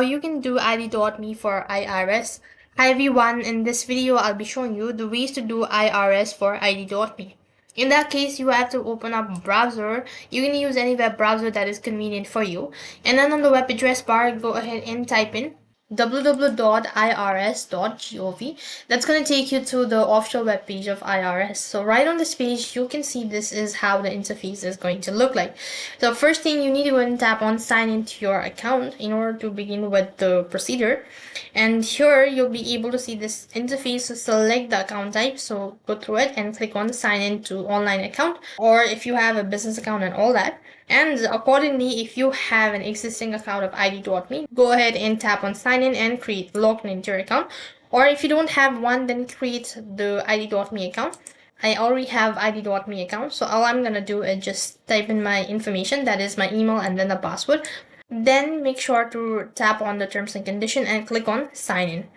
you can do ID.me for IRS. Hi everyone, in this video I'll be showing you the ways to do IRS for ID.me. In that case, you have to open up a browser. You can use any web browser that is convenient for you. And then on the web address bar, go ahead and type in www.irs.gov. That's going to take you to the official web page of IRS. So right on this page, you can see this is how the interface is going to look like. So first thing, you need to go and tap on sign into your account in order to begin with the procedure. And here you'll be able to see this interface. So select the account type. So go through it and click on sign in to online account, or if you have a business account and all that. And accordingly, if you have an existing account of ID.me, go ahead and tap on sign in and create login into your account. Or if you don't have one, then create the ID.me account. I already have ID.me account, so all I'm gonna do is just type in my information, that is my email and then the password. Then make sure to tap on the terms and condition and click on sign in.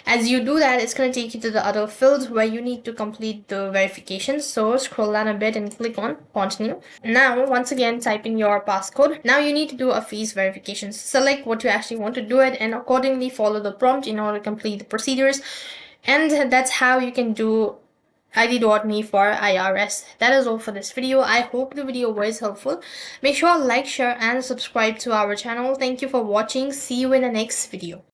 As you do that, it's going to take you to the other fields where you need to complete the verification. So scroll down a bit and click on continue. Now, once again, type in your passcode. Now you need to do a face verification. Select what you actually want to do it and accordingly follow the prompt in order to complete the procedures. And that's how you can do ID.me for IRS. That is all for this video. I hope the video was helpful. Make sure to like, share and subscribe to our channel. Thank you for watching. See you in the next video.